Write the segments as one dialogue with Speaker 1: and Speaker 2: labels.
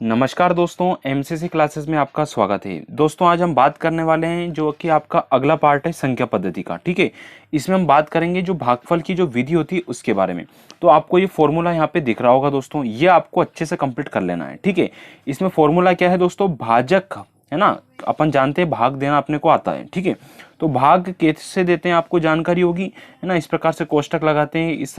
Speaker 1: नमस्कार दोस्तों, MCC classes में आपका स्वागत है। दोस्तों आज हम बात करने वाले हैं जो कि आपका अगला पार्ट है संख्या पद्धति का। ठीक है, इसमें हम बात करेंगे जो भागफल की जो विधि होती है उसके बारे में। तो आपको ये फॉर्मूला यहाँ पे दिख रहा होगा दोस्तों, ये आपको अच्छे से कंप्लीट कर लेना है। ठीक है, इसमें फॉर्मूला क्या है दोस्तों, भाजक है ना। अपन जानते हैं भाग देना अपने को आता है। ठीक है, तो भाग कैसे देते हैं आपको जानकारी होगी है ना। इस प्रकार से कोष्टक लगाते हैं, इस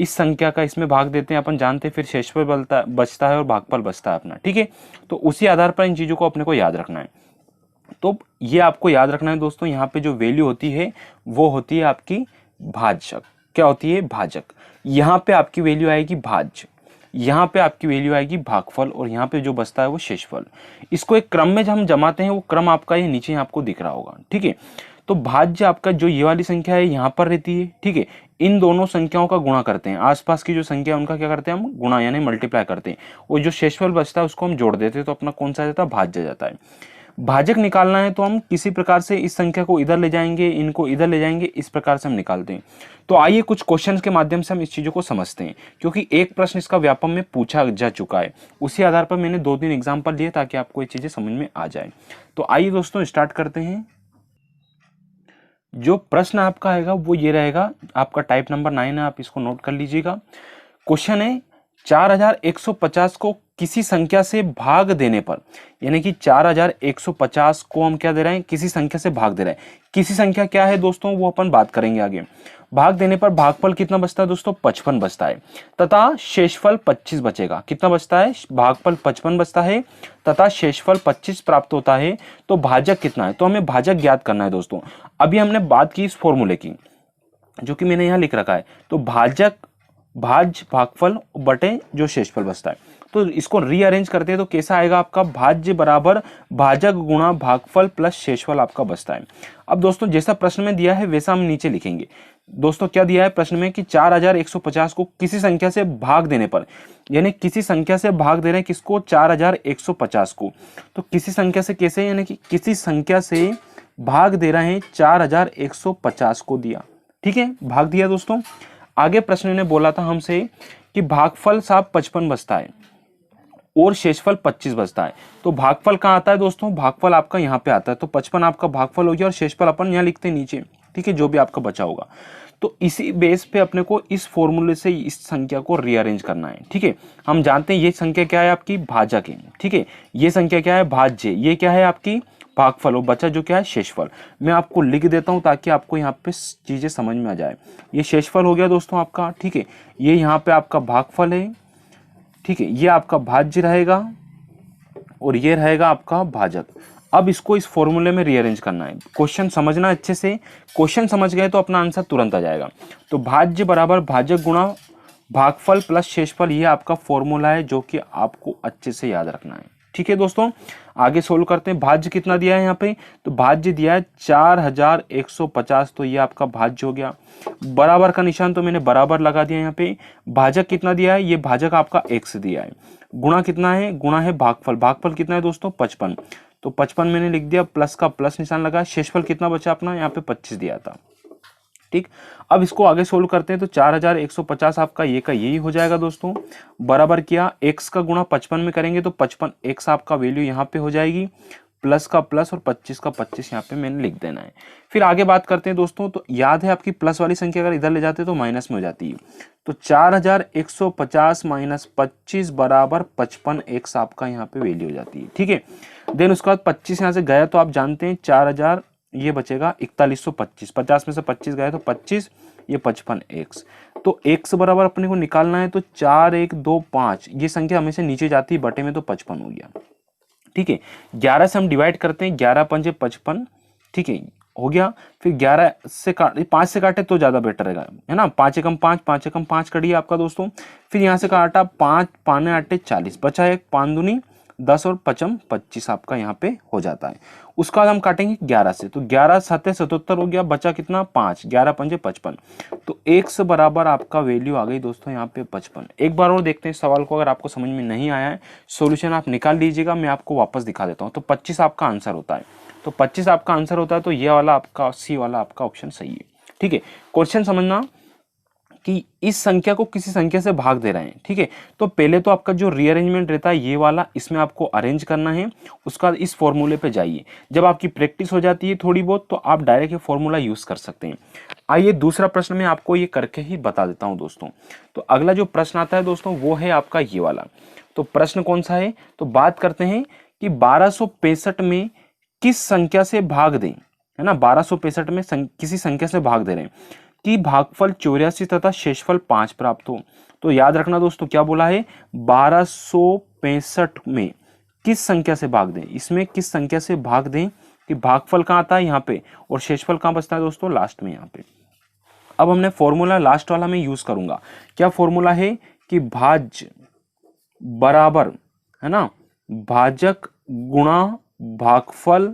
Speaker 1: संख्या का इसमें भाग देते हैं अपन जानते हैं, फिर शेषफल बचता है और भागफल बचता है अपना। ठीक है, तो उसी आधार पर इन चीजों को अपने को याद रखना है। तो ये आपको याद रखना है दोस्तों, यहाँ पे जो वैल्यू होती है वो होती है आपकी भाजक। क्या होती है? भाजक। यहाँ पे आपकी वैल्यू आएगी भाज्य, यहाँ पे आपकी वैल्यू आएगी भागफल, और यहाँ पे जो बचता है वो शेषफल। इसको एक क्रम में जब हम जमाते हैं, वो क्रम आपका ये नीचे आपको दिख रहा होगा। ठीक है, तो भाज्य आपका जो ये वाली संख्या है यहाँ पर रहती है। ठीक है, इन दोनों संख्याओं का गुणा करते हैं, आसपास की जो संख्या है उनका क्या करते हैं हम गुणा यानी मल्टीप्लाई करते हैं, और जो शेषफल बचता है उसको हम जोड़ देते हैं, तो अपना कौन सा जाता है? भाज्य जाता है। भाजक निकालना है तो हम किसी प्रकार से इस संख्या को इधर ले जाएंगे, इनको इधर ले जाएंगे, इस प्रकार से हम निकालते हैं। तो आइए कुछ क्वेश्चंस के माध्यम से हम इस चीजों को समझते हैं, क्योंकि एक प्रश्न इसका व्यापम में पूछा जा चुका है। उसी आधार पर मैंने 2-3 एग्जाम्पल लिए ताकि आपको ये चीजें समझ में आ जाए। तो आइए दोस्तों स्टार्ट करते हैं। जो प्रश्न आपका आएगा वो ये रहेगा, आपका टाइप नंबर 9 है, आप इसको नोट कर लीजिएगा। क्वेश्चन है 4150 को किसी संख्या से भाग देने पर, यानी कि 4150 को हम क्या दे रहे हैं? किसी संख्या से भाग दे रहे हैं। किसी संख्या क्या है दोस्तों, वो अपन बात करेंगे आगे। भाग देने पर भागफल कितना बचता है दोस्तों? 55 बचता है, तथा शेषफल 25 बचेगा। कितना बचता है? भागफल 55 बचता है तथा शेषफल 25 प्राप्त होता है। तो भाजक कितना है? तो हमें भाजक ज्ञात करना है दोस्तों। अभी हमने बात की इस फॉर्मूले की, जो कि मैंने यहाँ लिख रखा है। तो भाजक भाज्य भागफल बटे जो शेषफल बचता है, तो इसको रीअरेंज करते हैं तो कैसा आएगा आपका? भाज्य बराबर भाजक गुणा भागफल प्लस शेषफल आपका बचता है। अब दोस्तों जैसा प्रश्न में दिया है वैसा हम नीचे लिखेंगे। दोस्तों क्या दिया है प्रश्न में कि 4150 को किसी संख्या से भाग देने पर, यानी किसी संख्या से भाग दे रहे हैं किसको? 4150 को। तो किसी संख्या से कैसे, यानी कि किसी संख्या से भाग दे रहे हैं 4150 को दिया। ठीक है, भाग दिया दोस्तों। आगे प्रश्न ने बोला था हमसे कि भागफल साहब 55 बचता है और शेषफल 25 बचता है। तो भागफल कहाँ आता है दोस्तों? भागफल आपका यहाँ पे आता है। तो 55 आपका भागफल हो गया और शेषफल अपन यहाँ लिखते हैं नीचे। ठीक है, जो भी आपका बचा होगा। तो इसी बेस पे अपने को इस फॉर्मूले से इस संख्या को रीअरेंज करना है। ठीक है, हम जानते हैं ये संख्या क्या है? आपकी भाजक है। ठीक है, ये संख्या क्या है? भाज्य। ये क्या है? आपकी भागफल। और बचा जो क्या है? शेषफल। मैं आपको लिख देता हूं ताकि आपको यहाँ पे चीजें समझ में आ जाए। ये शेषफल हो गया दोस्तों आपका। ठीक है, ये यहाँ पे आपका भागफल है। ठीक है, ये आपका भाज्य रहेगा और ये रहेगा आपका भाजक। अब इसको इस फॉर्मूले में रीअरेंज करना है। क्वेश्चन समझना अच्छे से, क्वेश्चन समझ गए तो अपना आंसर तुरंत आ जाएगा। तो भाज्य बराबर भाजक गुणा भागफल प्लस शेषफल, ये आपका फॉर्मूला है जो कि आपको अच्छे से याद रखना है। ठीक है दोस्तों, आगे सोल्व करते हैं। भाज्य कितना दिया है यहाँ पे? तो भाज्य दिया है 4150, तो ये आपका भाज्य हो गया। बराबर का निशान तो मैंने बराबर लगा दिया यहाँ पे। भाजक कितना दिया है? ये भाजक आपका x दिया है। गुणा कितना है? गुणा है भागफल। भागफल कितना है दोस्तों? 55। तो 55 मैंने लिख दिया, प्लस का प्लस निशान लगा। शेषफल कितना बचा अपना? यहाँ पे 25 दिया था। ठीक, अब इसको आगे सोल्व करते हैं। तो 4150 आपका ये का यही हो जाएगा दोस्तों। बराबर किया, x का गुणा 55 में करेंगे तो 55x आपका वैल्यू यहाँ पे हो जाएगी, प्लस का प्लस और 25 का 25 यहाँ पे मैंने लिख देना है। फिर आगे बात करते हैं दोस्तों। तो याद है आपकी प्लस वाली संख्या अगर इधर ले जाते तो माइनस में हो जाती है। तो 4150 माइनस 25 बराबर 55x आपका यहाँ पे वैल्यू हो जाती है। ठीक है, देन उसके बाद 25 यहाँ से गया तो आप जानते हैं 4000 ये बचेगा 4125। 50 में से 25 गए तो 25, ये 55x। तो x बराबर अपने को निकालना है तो 4125, ये संख्या हमेशा नीचे जाती है बटे में, तो 55 हो गया। ठीक है, 11 से हम डिवाइड करते हैं, 11 पंजे 55। ठीक है, हो गया। फिर 11 से 5 से काटे तो ज्यादा बेटर रहेगा, है ना। 5 एकम 5, 5 एकम 5 कटिए आपका दोस्तों। फिर यहाँ से काटा 5 पाने 8 40, बचा है 5 दूनी 10 और 55 25 आपका यहाँ पे हो जाता है। उसका बाद हम काटेंगे 11 से, तो 11 7 77 हो गया, बचा कितना? 5, 11 पंजे 55। तो x बराबर आपका वैल्यू आ गई दोस्तों यहाँ पे 55। एक बार और देखते हैं सवाल को, अगर आपको समझ में नहीं आया है सॉल्यूशन आप निकाल लीजिएगा, मैं आपको वापस दिखा देता हूँ। तो 25 आपका आंसर होता है। तो 25 आपका आंसर होता है, तो ये वाला आपका सी वाला आपका ऑप्शन सही है। ठीक है, क्वेश्चन समझना कि इस संख्या को किसी संख्या से भाग दे रहे हैं, ठीक है। तो पहले तो आपका जो रीअरेंजमेंट रहता है ये वाला, इसमें आपको अरेंज करना है, उसका इस फॉर्मूले पे जाइए। जब आपकी प्रैक्टिस हो जाती है थोड़ी बहुत तो आप डायरेक्ट ये फॉर्मूला यूज कर सकते हैं। आइए दूसरा प्रश्न मैं आपको ये करके ही बता देता हूं दोस्तों। तो अगला जो प्रश्न आता है दोस्तों वो है आपका ये वाला। तो प्रश्न कौन सा है, तो बात करते हैं कि 1265 में किस संख्या से भाग दें, है ना। 1265 में किसी संख्या से भाग दे रहे हैं कि भागफल 84 तथा शेषफल 5 प्राप्त हो। तो याद रखना दोस्तों क्या बोला है, 1265 में किस संख्या से भाग दें, इसमें किस संख्या से भाग दें कि भागफल कहां आता है यहाँ पे और शेषफल कहां बचता है दोस्तों, लास्ट में यहाँ पे। अब हमने फॉर्मूला लास्ट वाला में यूज करूंगा। क्या फॉर्मूला है कि भाज्य बराबर, है ना, भाजक गुणा भागफल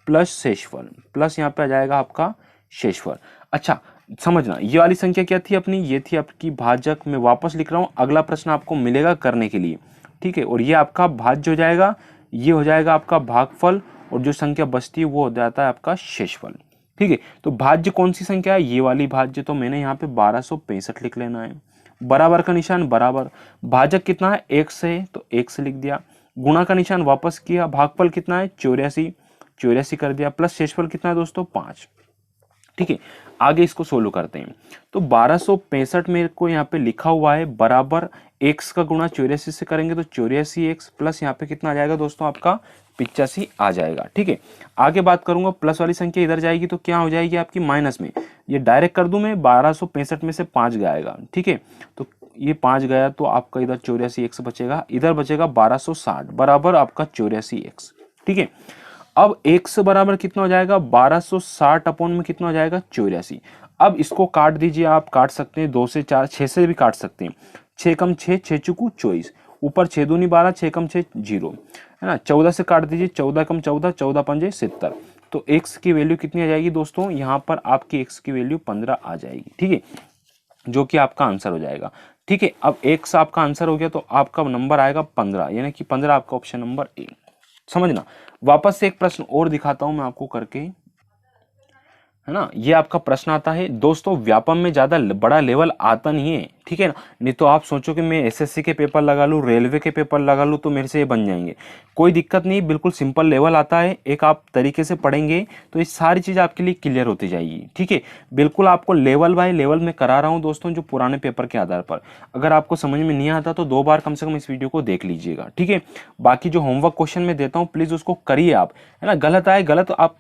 Speaker 1: प्लस शेषफल, प्लस यहाँ पे आ जाएगा आपका शेषफल। अच्छा समझना, ये वाली संख्या क्या थी अपनी, ये थी आपकी भाजक। मैं वापस लिख रहा हूं, अगला प्रश्न आपको मिलेगा करने के लिए, ठीक है। और ये आपका भाज्य हो जाएगा, ये हो जाएगा आपका भागफल, और जो संख्या बचती है वो हो जाता है आपका शेषफल, ठीक है। तो भाज्य कौन सी संख्या है, ये वाली भाज्य। तो मैंने यहाँ पे 1265 लिख लेना है, बराबर का निशान बराबर, भाजक कितना है 1 से, तो 1 से लिख दिया, गुणा का निशान वापस किया, भागफल कितना है 84, 84 कर दिया, प्लस शेषफल कितना है दोस्तों 5, ठीक है। आगे इसको सोल्व करते हैं। तो 1265 मेरे को यहाँ पे लिखा हुआ है बराबर x का गुणा 84 से करेंगे तो 84x प्लस यहाँ पे कितना आ जाएगा दोस्तों आपका 85 आ जाएगा, ठीक है। आगे बात करूंगा, प्लस वाली संख्या इधर जाएगी तो क्या हो जाएगी आपकी माइनस में, ये डायरेक्ट कर दूं मैं, 1265 में से 5 जाएगा, ठीक है। तो ये 5 गया तो आपका इधर 84x बचेगा, इधर बचेगा 1260 बराबर आपका 84x, ठीक है। अब x बराबर कितना हो जाएगा 1260 अपॉन में कितना हो जाएगा 84। अब इसको काट दीजिए, आप काट सकते हैं 2 से 4, 6 से भी काट सकते हैं, 6 कम 6, 6 चुकू 24, ऊपर 6 दूनी 12, 6 कम 6 0, है ना। 14 से काट दीजिए, 14 कम 14, 14 पंजे 70। तो x की वैल्यू कितनी आ जाएगी दोस्तों, यहाँ पर आपकी x की वैल्यू 15 आ जाएगी, ठीक है, जो कि आपका आंसर हो जाएगा, ठीक है। अब x आपका आंसर हो गया तो आपका नंबर आएगा 15, यानी कि 15 आपका ऑप्शन नंबर ए, समझना। वापस से एक प्रश्न और दिखाता हूं मैं आपको करके, है ना। ये आपका प्रश्न आता है दोस्तों, व्यापम में ज्यादा बड़ा लेवल आता नहीं है, ठीक है ना। नहीं तो आप सोचो कि मैं एसएससी के पेपर लगा लूं, रेलवे के पेपर लगा लूं तो मेरे से ये बन जाएंगे, कोई दिक्कत नहीं, बिल्कुल सिंपल लेवल आता है। एक आप तरीके से पढ़ेंगे तो ये सारी चीज आपके लिए क्लियर होती जाएगी, ठीक है। बिल्कुल आपको लेवल बाय लेवल में करा रहा हूं दोस्तों, जो पुराने पेपर के आधार पर। अगर आपको समझ में नहीं आता तो 2 बार कम से कम इस वीडियो को देख लीजिएगा, ठीक है। बाकी जो होमवर्क क्वेश्चन में देता हूँ प्लीज उसको करिए आप, है ना। गलत आए गलत आप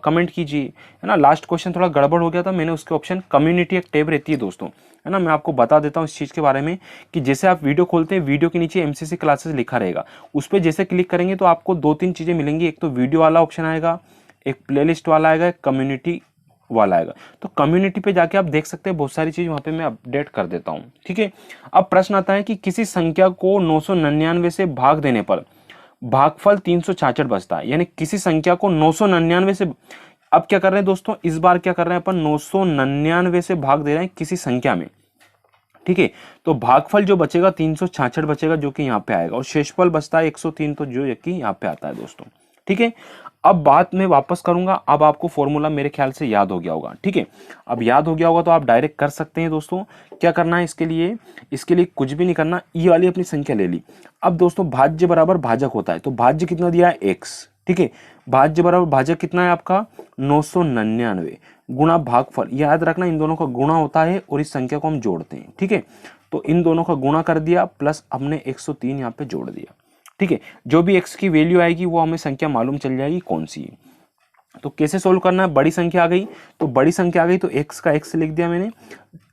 Speaker 1: कमेंट कीजिए, है ना। लास्ट क्वेश्चन थोड़ा गड़बड़ हो गया था, मैंने उसके ऑप्शन कम्युनिटी एक टैब रहती है दोस्तों, है ना। मैं आपको बता देता हूँ इस चीज के बारे में कि जैसे आप वीडियो खोलते हैं, वीडियो के नीचे एमसीसी क्लासेस लिखा रहेगा, उस पर जैसे क्लिक करेंगे तो आपको 2-3 चीजें मिलेंगी। एक तो वीडियो वाला ऑप्शन आएगा, एक प्लेलिस्ट वाला आएगा, एक कम्युनिटी वाला आएगा। तो कम्युनिटी पे जाके आप देख सकते हैं, बहुत सारी चीज वहां पे मैं अपडेट कर देता हूँ, ठीक है। अब प्रश्न आता है कि किसी संख्या को 999 से भाग देने पर भागफल 366 बचता है, यानी किसी संख्या को 999 से, अब क्या कर रहे हैं दोस्तों, इस बार क्या कर रहे हैं अपन 999 से भाग दे रहे हैं किसी संख्या में, ठीक है। तो भागफल जो बचेगा 366 बचेगा, जो कि यहाँ पे आएगा, और शेषफल बचता है 103, तो जो कि यहाँ पे आता है दोस्तों, ठीक है। अब बात मैं वापस करूंगा, अब आपको फॉर्मूला मेरे ख्याल से याद हो गया होगा, ठीक है। अब याद हो गया होगा तो आप डायरेक्ट कर सकते हैं दोस्तों। क्या करना है इसके लिए कुछ भी नहीं करना, ये वाली अपनी संख्या ले ली। अब दोस्तों भाज्य बराबर भाजक होता है, तो भाज्य कितना दिया है x, ठीक है। भाज्य बराबर भाजक कितना है आपका 999 गुणा भागफल, याद रखना इन दोनों का गुणा होता है और इस संख्या को हम जोड़ते हैं, ठीक है। तो इन दोनों का गुणा कर दिया, प्लस हमने 103 यहाँ पे जोड़ दिया, ठीक है। जो भी x की वैल्यू आएगी वो हमें संख्या मालूम चल जाएगी कौन सी है। तो कैसे सोल्व करना है, बड़ी संख्या आ गई, तो बड़ी संख्या आ गई तो x का x लिख दिया मैंने,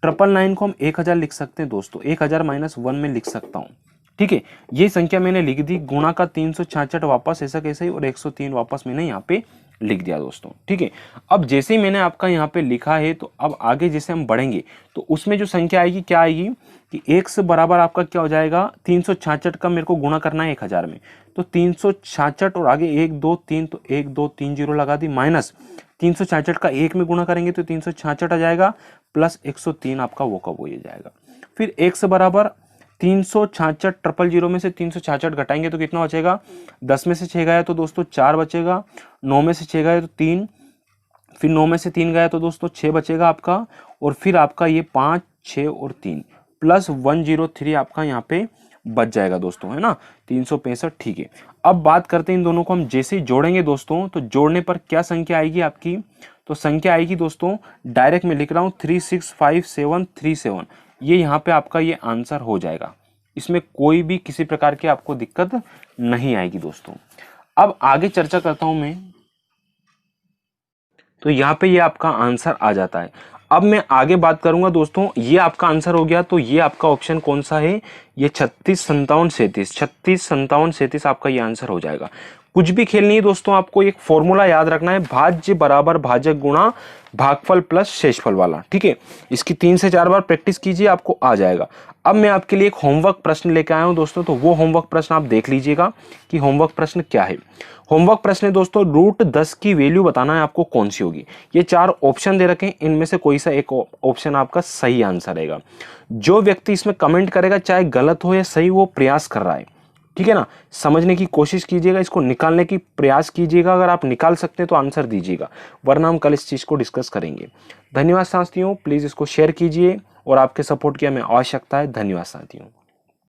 Speaker 1: 999 को हम 1000 लिख सकते हैं दोस्तों, 1000 - 1 में लिख सकता हूँ, ठीक है। ये संख्या मैंने लिख दी, गुणा का 366 वापस ऐसा कैसे ही, और 103 वापस मैंने यहाँ पे लिख दिया दोस्तों, ठीक है। अब जैसे ही मैंने आपका यहाँ पे लिखा है, तो अब आगे जैसे हम बढ़ेंगे तो उसमें जो संख्या आएगी क्या आएगी कि x बराबर आपका क्या हो जाएगा 366 का मेरे को गुणा करना है 1000 में, तो 366 और आगे 1 2 3, तो 1 2 3 0 लगा दी, माइनस 366 का 1 में गुणा करेंगे तो 366 आ जाएगा, प्लस 103 आपका वो का वो ये जाएगा। फिर x बराबर 366 000 में से 366 घटाएंगे तो कितना बचेगा, 10 में से 6 गया तो दोस्तों 4 बचेगा, 9 में से 6 गया तो 3, फिर 9 में से 3 गया तो दोस्तों 6 बचेगा आपका, और फिर आपका ये 5 6 और 3 प्लस 103 आपका यहाँ पे बच जाएगा दोस्तों, है ना, 365। ठीक है, अब बात करते हैं इन दोनों को हम जैसे ही जोड़ेंगे दोस्तों, तो जोड़ने पर क्या संख्या आएगी आपकी, तो संख्या आएगी दोस्तों, डायरेक्ट मैं लिख रहा हूँ 365737, ये यहाँ पे आपका ये आंसर हो जाएगा। इसमें कोई भी किसी प्रकार की आपको दिक्कत नहीं आएगी दोस्तों। अब आगे चर्चा करता हूं मैं, तो यहाँ पे ये आपका आंसर आ जाता है। अब मैं आगे बात करूंगा दोस्तों, ये आपका आंसर हो गया, तो ये आपका ऑप्शन कौन सा है, ये 365737 आपका ये आंसर हो जाएगा। कुछ भी खेल नहीं है दोस्तों, आपको एक फॉर्मूला याद रखना है, भाज्य बराबर भाजक गुणा भागफल प्लस शेषफल वाला। ठीक है, इसकी 3 से 4 बार प्रैक्टिस कीजिए, आपको आ जाएगा। अब मैं आपके लिए एक होमवर्क प्रश्न लेकर आया हूं दोस्तों, तो वो होमवर्क प्रश्न आप देख लीजिएगा कि होमवर्क प्रश्न क्या है। होमवर्क प्रश्न है दोस्तों, √10 की वैल्यू बताना है आपको कौन सी होगी। ये 4 ऑप्शन दे रखे हैं, इनमें से कोई सा एक ऑप्शन आपका सही आंसर रहेगा। जो व्यक्ति इसमें कमेंट करेगा, चाहे गलत हो या सही, वो प्रयास कर रहा है। ठीक है ना, समझने की कोशिश कीजिएगा, इसको निकालने की प्रयास कीजिएगा। अगर आप निकाल सकते हैं तो आंसर दीजिएगा, वरना हम कल इस चीज को डिस्कस करेंगे। धन्यवाद साथियों, प्लीज इसको शेयर कीजिए और आपके सपोर्ट की हमें आवश्यकता है। धन्यवाद साथियों।